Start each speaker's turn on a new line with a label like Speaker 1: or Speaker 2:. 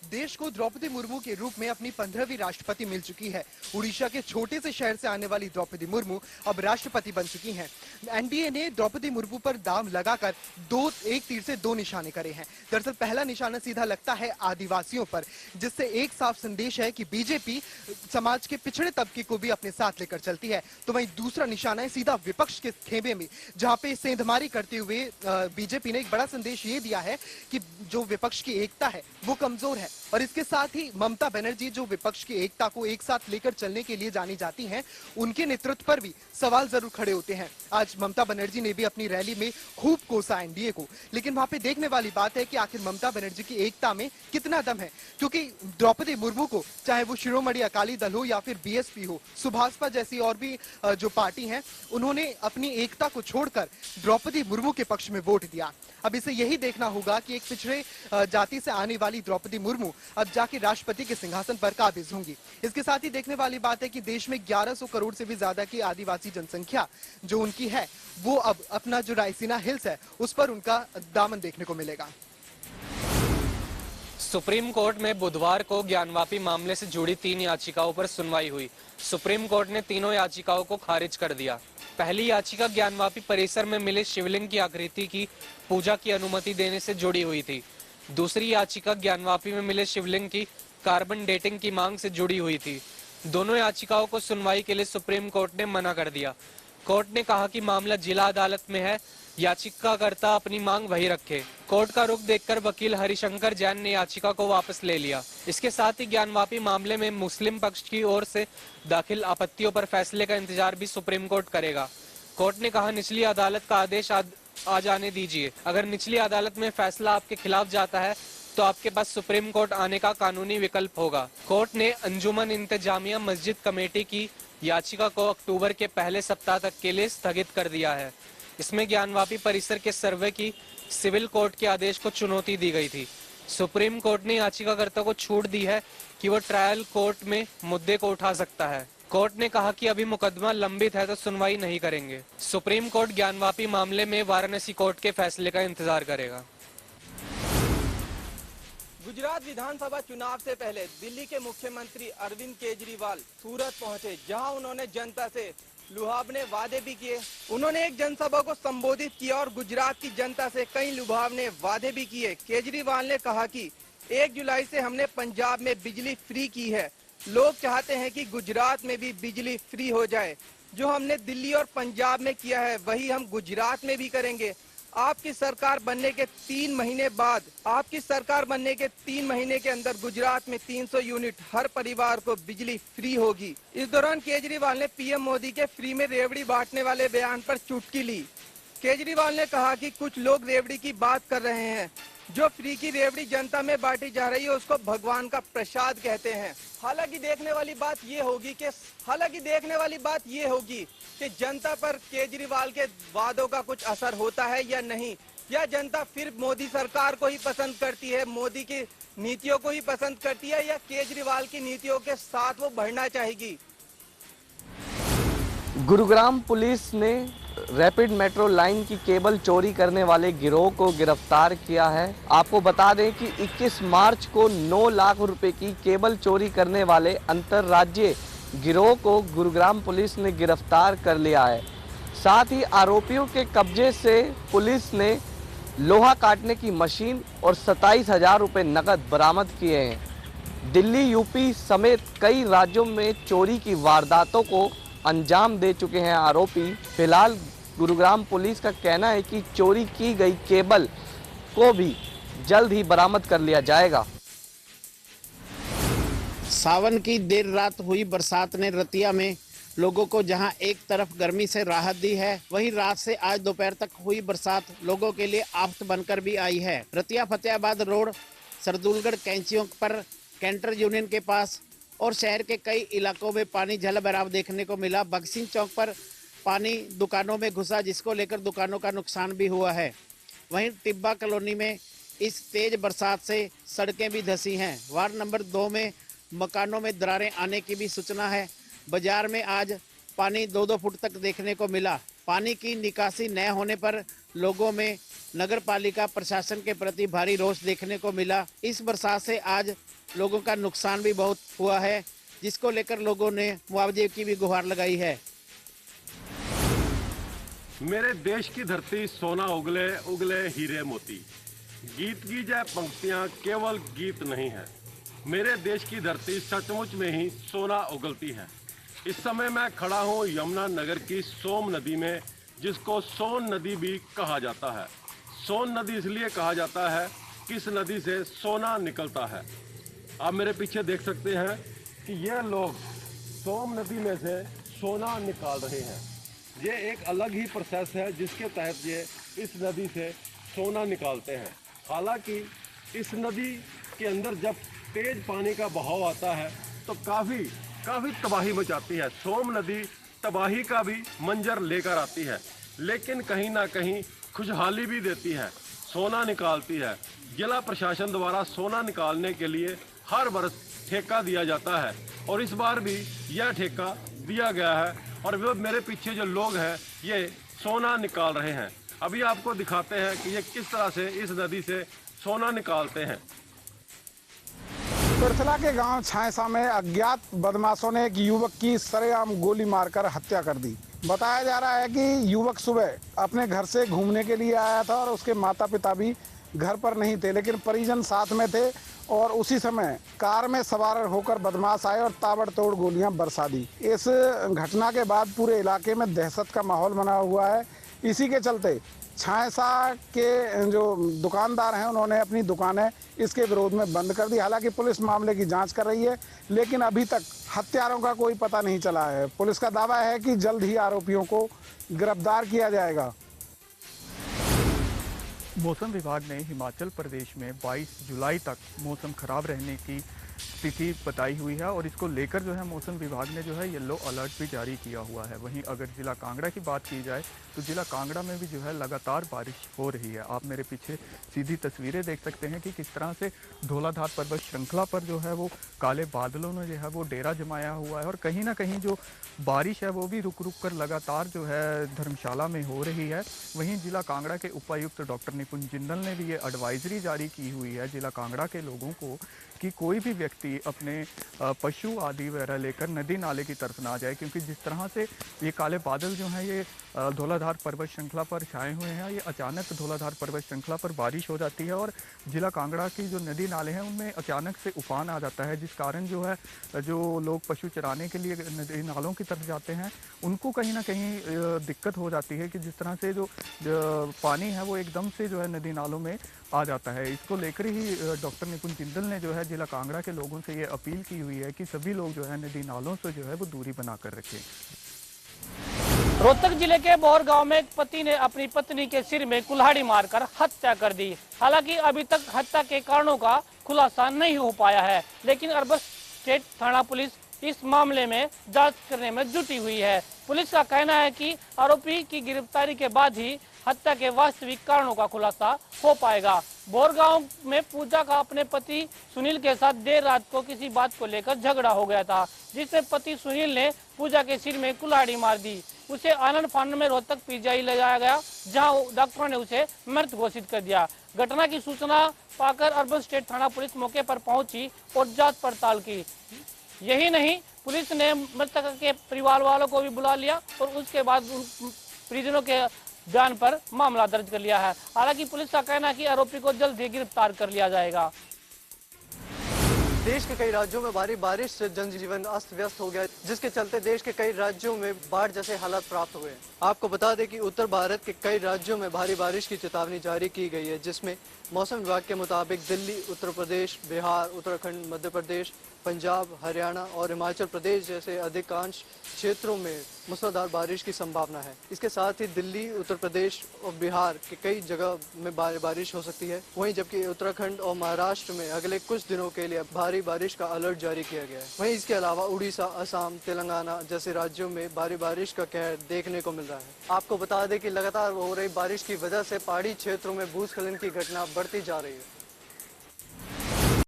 Speaker 1: देश को द्रौपदी मुर्मू के रूप में अपनी 15वीं राष्ट्रपति मिल चुकी है। उड़ीसा के छोटे से शहर से आने वाली द्रौपदी मुर्मू अब राष्ट्रपति बन चुकी हैं। एनडीए ने द्रौपदी मुर्मू पर दांव लगाकर एक तीर से दो निशाने करे हैं। दरअसल पहला निशाना सीधा लगता है आदिवासियों पर, जिससे एक साफ संदेश है कि बीजेपी समाज के पिछड़े तबके को भी अपने साथ लेकर चलती है। तो वहीं दूसरा निशाना है सीधा विपक्ष के खेमे में, जहां पे सेंधमारी करते हुए बीजेपी ने एक बड़ा संदेश ये दिया है कि जो विपक्ष की एकता है वो कमजोर है। और इसके साथ ही ममता बनर्जी, जो विपक्ष की एकता को एक साथ लेकर चलने के लिए जानी जाती हैं, उनके नेतृत्व पर भी सवाल जरूर खड़े होते हैं। आज ममता बनर्जी ने भी अपनी रैली में खूब कोसा एनडीए को, लेकिन वहां पे देखने वाली बात है कि आखिर ममता बनर्जी की एकता में कितना दम है, क्योंकि द्रौपदी मुर्मू को, चाहे वो शिरोमणि अकाली दल हो या फिर बीएसपी हो, सुभाषपा जैसी और भी जो पार्टी है, उन्होंने अपनी एकता को छोड़कर द्रौपदी मुर्मू के पक्ष में वोट दिया। अब इसे यही देखना होगा कि एक पिछड़े जाति से आने वाली द्रौपदी मुर्मू अब जाके राष्ट्रपति के सिंहासन पर काबिज होंगी। इसके साथ ही देखने वाली बात है कि देश में 1100 करोड़ से भी ज्यादा की आदिवासी जनसंख्या जो उनकी है, वो अब अपना जो रायसीना हिल्स है उस पर उनका दामन देखने को मिलेगा।
Speaker 2: सुप्रीम कोर्ट में बुधवार को ज्ञानवापी मामले से जुड़ी 3 याचिकाओं पर सुनवाई हुई। सुप्रीम कोर्ट ने तीनों याचिकाओं को खारिज कर दिया। पहली याचिका ज्ञानवापी परिसर में मिले शिवलिंग की आकृति की पूजा की अनुमति देने से जुड़ी हुई थी। दूसरी याचिका ज्ञानवापी में मिले शिवलिंग की कार्बन डेटिंग की मांग से जुड़ी हुई थी। दोनों याचिकाओं को सुनवाई के लिए सुप्रीम कोर्ट ने मना कर दिया। कोर्ट ने कहा कि मामला जिला अदालत में है, याचिकाकर्ता अपनी मांग वही रखे। कोर्ट का रुख देखकर वकील हरिशंकर जैन ने याचिका को वापस ले लिया। इसके साथ ही ज्ञानवापी मामले में मुस्लिम पक्ष की ओर से दाखिल आपत्तियों पर फैसले का इंतजार भी सुप्रीम कोर्ट करेगा। कोर्ट ने कहा, निचली अदालत का आदेश आ जाने दीजिए। अगर निचली अदालत में फैसला आपके खिलाफ जाता है तो आपके पास सुप्रीम कोर्ट आने का कानूनी विकल्प होगा। कोर्ट ने अंजुमन इंतजामिया मस्जिद कमेटी की याचिका को अक्टूबर के पहले सप्ताह तक के लिए स्थगित कर दिया है। इसमें ज्ञानवापी परिसर के सर्वे की सिविल कोर्ट के आदेश को चुनौती दी गई थी। सुप्रीम कोर्ट ने याचिकाकर्ता को छूट दी है कि वो ट्रायल कोर्ट में मुद्दे को उठा सकता है। कोर्ट ने कहा कि अभी मुकदमा लंबित है तो सुनवाई नहीं करेंगे। सुप्रीम कोर्ट ज्ञानवापी मामले में वाराणसी कोर्ट के फैसले का इंतजार करेगा।
Speaker 3: गुजरात विधानसभा चुनाव से पहले दिल्ली के मुख्यमंत्री अरविंद केजरीवाल सूरत पहुंचे, जहां उन्होंने जनता से लुभावने वादे भी किए। उन्होंने एक जनसभा को संबोधित किया और गुजरात की जनता से कई लुभावने वादे भी किए। केजरीवाल ने कहा कि 1 जुलाई से हमने पंजाब में बिजली फ्री की है। लोग चाहते हैं कि गुजरात में भी बिजली फ्री हो जाए। जो हमने दिल्ली और पंजाब में किया है वही हम गुजरात में भी करेंगे। आपकी सरकार बनने के 3 महीने के अंदर गुजरात में 300 यूनिट हर परिवार को बिजली फ्री होगी। इस दौरान केजरीवाल ने पीएम मोदी के फ्री में रेवड़ी बांटने वाले बयान पर चुटकी ली। केजरीवाल ने कहा कि कुछ लोग रेवड़ी की बात कर रहे हैं। जो फ्री की रेवड़ी जनता में बांटी जा रही है उसको भगवान का प्रसाद कहते हैं। हालांकि देखने वाली बात ये होगी कि जनता पर केजरीवाल के वादों का कुछ असर होता है या नहीं, या जनता फिर मोदी सरकार को ही पसंद करती है, मोदी की नीतियों को ही पसंद करती है, या केजरीवाल की नीतियों के साथ वो बढ़ना चाहेगी।
Speaker 4: गुरुग्राम पुलिस ने रैपिड मेट्रो लाइन की केबल चोरी करने वाले गिरोह को गिरफ्तार किया है। आपको बता दें कि 21 मार्च को 9 लाख रुपए की केबल चोरी करने वाले अंतर्राज्यीय गिरोह को गुरुग्राम पुलिस ने गिरफ्तार कर लिया है। साथ ही आरोपियों के कब्जे से पुलिस ने लोहा काटने की मशीन और 27,000 रुपए नकद बरामद किए हैं। दिल्ली, यूपी समेत कई राज्यों में चोरी की वारदातों को अंजाम दे चुके हैं आरोपी। फिलहाल गुरुग्राम पुलिस का कहना है कि चोरी की गई केबल को भी जल्द ही बरामद कर लिया जाएगा।
Speaker 5: सावन की देर रात हुई बरसात ने रतिया में लोगों को जहां एक तरफ गर्मी से राहत दी है, वहीं रात से आज दोपहर तक हुई बरसात लोगों के लिए आफत बनकर भी आई है। रतिया फतेहाबाद रोड, सरदुलगढ़ कैंचियों पर कैंटर यूनियन के पास और शहर के कई इलाकों में पानी जल भराव देखने को मिला। भगत चौक पर पानी दुकानों में घुसा, जिसको लेकर दुकानों का नुकसान भी हुआ है। वहीं टिब्बा कॉलोनी में इस तेज बरसात से सड़कें भी धंसी हैं। वार्ड नंबर 2 में मकानों में दरारें आने की भी सूचना है। बाजार में आज पानी 2-2 फुट तक देखने को मिला। पानी की निकासी न होने पर लोगों में नगर पालिका प्रशासन के प्रति भारी रोष देखने को मिला। इस बरसात से आज लोगों का नुकसान भी बहुत हुआ है, जिसको लेकर लोगों ने मुआवजे की भी गुहार लगाई है।
Speaker 6: मेरे देश की धरती सोना उगले उगले हीरे मोती, गीत की जय पंक्तियां केवल गीत नहीं है। मेरे देश की धरती सचमुच में ही सोना उगलती है। इस समय मैं खड़ा हूँ यमुना नगर की सोम नदी में, जिसको सोन नदी भी कहा जाता है। सोन नदी इसलिए कहा जाता है कि इस नदी से सोना निकलता है। आप मेरे पीछे देख सकते हैं कि ये लोग सोम नदी में से सोना निकाल रहे हैं। ये एक अलग ही प्रोसेस है जिसके तहत ये इस नदी से सोना निकालते हैं। हालांकि इस नदी के अंदर जब तेज पानी का बहाव आता है तो काफ़ी तबाही मचाती है। सोम नदी तबाही का भी मंजर लेकर आती है, लेकिन कहीं ना कहीं खुशहाली भी देती है, सोना निकालती है। जिला प्रशासन द्वारा सोना निकालने के लिए हर वर्ष ठेका दिया जाता है और इस बार भी यह ठेका दिया गया है और वो मेरे पीछे जो लोग हैं ये सोना निकाल रहे हैं। अभी आपको दिखाते हैं कि ये किस तरह से इस नदी से सोना निकालते हैं।
Speaker 7: पिरथला के गांव छायसा में अज्ञात बदमाशों ने एक युवक की सरेआम गोली मारकर हत्या कर दी। बताया जा रहा है कि युवक सुबह अपने घर से घूमने के लिए आया था और उसके माता पिता भी घर पर नहीं थे, लेकिन परिजन साथ में थे और उसी समय कार में सवार होकर बदमाश आए और ताबड़तोड़ गोलियां बरसा दी। इस घटना के बाद पूरे इलाके में दहशत का माहौल बना हुआ है। इसी के चलते छायसा के जो दुकानदार हैं उन्होंने अपनी दुकानें इसके विरोध में बंद कर दी। हालांकि पुलिस मामले की जांच कर रही है, लेकिन अभी तक हत्यारों का कोई पता नहीं चला है। पुलिस का दावा है कि जल्द ही आरोपियों को गिरफ्तार किया जाएगा।
Speaker 8: मौसम विभाग ने हिमाचल प्रदेश में 22 जुलाई तक मौसम खराब रहने की स्थिति बताई हुई है और इसको लेकर जो है मौसम विभाग ने जो है येलो अलर्ट भी जारी किया हुआ है। वहीं अगर ज़िला कांगड़ा की बात की जाए तो ज़िला कांगड़ा में भी जो है लगातार बारिश हो रही है। आप मेरे पीछे सीधी तस्वीरें देख सकते हैं कि किस तरह से धौलाधार पर्वत श्रृंखला पर जो है वो काले बादलों ने जो है वो डेरा जमाया हुआ है और कहीं ना कहीं जो बारिश है वो भी रुक रुक कर लगातार जो है धर्मशाला में हो रही है। वहीं ज़िला कांगड़ा के उपायुक्त डॉक्टर निपुण जिंदल ने भी ये एडवाइजरी जारी की हुई है ज़िला कांगड़ा के लोगों को कि कोई भी व्यक्ति अपने पशु आदि वगैरह लेकर नदी नाले की तरफ ना जाए, क्योंकि जिस तरह से ये काले बादल जो हैं ये धौलाधार पर्वत श्रृंखला पर छाए हुए हैं, ये अचानक धौलाधार पर्वत श्रृंखला पर बारिश हो जाती है और ज़िला कांगड़ा की जो नदी नाले हैं उनमें अचानक से उफान आ जाता है, जिस कारण जो है जो लोग पशु चराने के लिए नदी नालों की तरफ जाते हैं उनको कहीं ना कहीं दिक्कत हो जाती है कि जिस तरह से जो पानी है वो एकदम से जो है नदी नालों में आ जाता है। इसको लेकर ही डॉक्टर निपुण जिंदल ने जो है जिला कांगड़ा के लोगों से ये अपील की हुई है कि सभी लोग जो है नदी नालों से जो है वो दूरी बनाकर रखें।
Speaker 9: रोहतक जिले के बोर गांव में एक पति ने अपनी पत्नी के सिर में कुल्हाड़ी मारकर हत्या कर दी। हालांकि अभी तक हत्या के कारणों का खुलासा नहीं हो पाया है, लेकिन अरबस स्टेट थाना पुलिस इस मामले में जांच करने में जुटी हुई है। पुलिस का कहना है कि आरोपी की गिरफ्तारी के बाद ही हत्या के वास्तविक कारणों का खुलासा हो पाएगा। बोरगांव में पूजा का अपने पति सुनील के साथ देर रात को किसी बात को लेकर झगड़ा हो गया था, जिससे पति सुनील ने पूजा के सिर में कुल्हाड़ी मार दी। उसे आनंद फानंद में रोहतक पीजीआई ले जाया गया, जहां डॉक्टरों ने उसे मृत घोषित कर दिया। घटना की सूचना पाकर अर्बन स्टेट थाना पुलिस मौके पर पहुंची और जांच पड़ताल की। यही नहीं, पुलिस ने मृतक के परिवार वालों को भी बुला लिया और उसके बाद परिजनों के बयान पर मामला दर्ज कर लिया है। हालांकि पुलिस का कहना है कि आरोपी को जल्द ही गिरफ्तार कर लिया जाएगा।
Speaker 10: देश के कई राज्यों में भारी बारिश से जनजीवन अस्त व्यस्त हो गया, जिसके चलते देश के कई राज्यों में बाढ़ जैसे हालात प्राप्त हुए। आपको बता दें कि उत्तर भारत के कई राज्यों में भारी बारिश की चेतावनी जारी की गई है, जिसमें मौसम विभाग के मुताबिक दिल्ली, उत्तर प्रदेश, बिहार, उत्तराखंड, मध्य प्रदेश, पंजाब, हरियाणा और हिमाचल प्रदेश जैसे अधिकांश क्षेत्रों में मूसलाधार बारिश की संभावना है। इसके साथ ही दिल्ली, उत्तर प्रदेश और बिहार के कई जगह में बारिश हो सकती है। वहीं जबकि उत्तराखंड और महाराष्ट्र में अगले कुछ दिनों के लिए भारी बारिश का अलर्ट जारी किया गया है। वहीं इसके अलावा उड़ीसा, असम, तेलंगाना जैसे राज्यों में भारी बारिश का कहर देखने को मिल रहा है। आपको बता दें कि लगातार हो रही बारिश की वजह से पहाड़ी क्षेत्रों में भूस्खलन की घटना बढ़ती जा रही है।